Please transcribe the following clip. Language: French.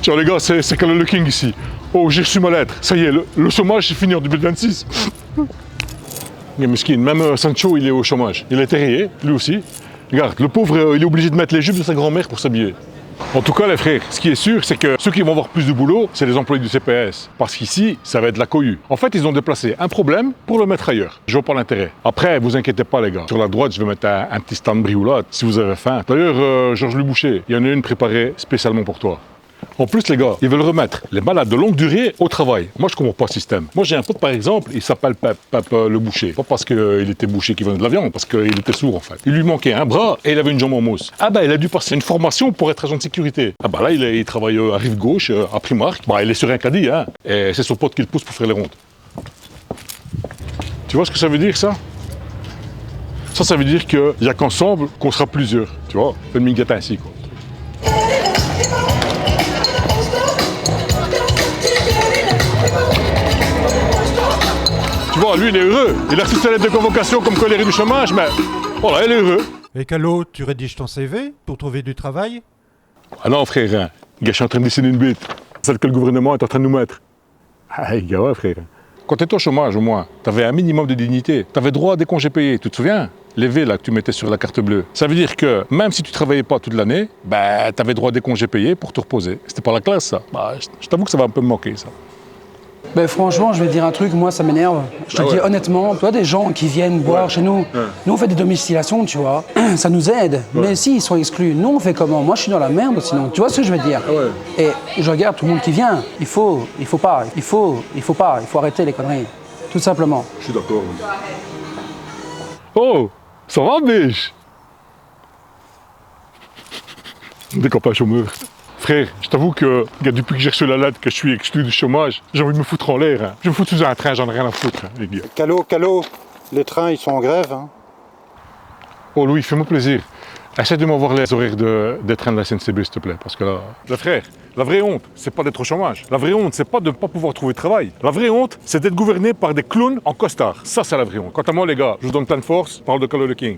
Tiens les gars, c'est Calo le King ici. Oh, j'ai reçu ma lettre. Ça y est, le chômage c'est fini en 2026. Mais mesquine, même Sancho il est au chômage. Il a été rayé, lui aussi. Regarde, le pauvre, il est obligé de mettre les jupes de sa grand-mère pour s'habiller. En tout cas les frères, ce qui est sûr, c'est que ceux qui vont avoir plus de boulot, c'est les employés du CPS. Parce qu'ici, ça va être de la cohue. En fait, ils ont déplacé un problème pour le mettre ailleurs. Je vois pas l'intérêt. Après, vous inquiétez pas les gars. Sur la droite, je vais mettre un petit stand brioulade si vous avez faim. D'ailleurs, Georges Le Boucher, il y en a une préparée spécialement pour toi. En plus, les gars, ils veulent remettre les malades de longue durée au travail. Moi, je comprends pas ce système. Moi, j'ai un pote, par exemple, il s'appelle Pep le boucher. Pas parce qu'il était boucher qui vendait de la viande, parce qu'il était sourd, en fait. Il lui manquait un bras et il avait une jambe en mousse. Ah ben, il a dû passer une formation pour être agent de sécurité. Ah ben là, il travaille à Rive-Gauche, à Primark. Bah, il est sur un caddie, hein. Et c'est son pote qui le pousse pour faire les rondes. Tu vois ce que ça veut dire, ça? Ça veut dire qu'il n'y a qu'ensemble qu'on sera plusieurs. Tu vois, le mingata ainsi, quoi. Tu vois, lui, il est heureux. Il a reçu sa lettre de convocation comme colère du chômage, mais voilà, il est heureux. Et Calo, tu rédiges ton CV pour trouver du travail? Ah non, frère, hein. Gars, je suis en train de dessiner une bête. Celle que le gouvernement est en train de nous mettre. Ah, gars, ouais, frère. Quand tu étais au chômage, au moins, tu avais un minimum de dignité. Tu avais droit à des congés payés, tu te souviens? Les V là que tu mettais sur la carte bleue. Ça veut dire que même si tu travaillais pas toute l'année, ben, tu avais droit à des congés payés pour te reposer. C'était pas la classe, ça. Bah, je t'avoue que ça va un peu me manquer, ça. Ben franchement, je vais te dire un truc, moi ça m'énerve. Je te dis honnêtement, tu vois, des gens qui viennent boire chez nous, nous on fait des domestilations, tu vois, ça nous aide. Mais s'ils sont exclus, nous on fait comment? Moi je suis dans la merde sinon, tu vois ce que je veux dire? Et je regarde tout le monde qui vient, il faut arrêter les conneries, tout simplement. Je suis d'accord. Oh, ça va, biche? Des copains chômeurs. Frère, je t'avoue que depuis que j'ai reçu la lettre que je suis exclu du chômage, j'ai envie de me foutre en l'air. Hein. Je me fous sous un train, j'en ai rien à foutre, hein, les gars. Calo, les trains ils sont en grève. Hein. Oh Louis, fais-moi plaisir. Essaie de m'avoir les horaires des trains de la SNCB, s'il te plaît, parce que là... Le frère, la vraie honte, c'est pas d'être au chômage. La vraie honte, c'est pas de ne pas pouvoir trouver de travail. La vraie honte, c'est d'être gouverné par des clowns en costard. Ça, c'est la vraie honte. Quant à moi, les gars, je vous donne plein de force. Parole de Calo le King.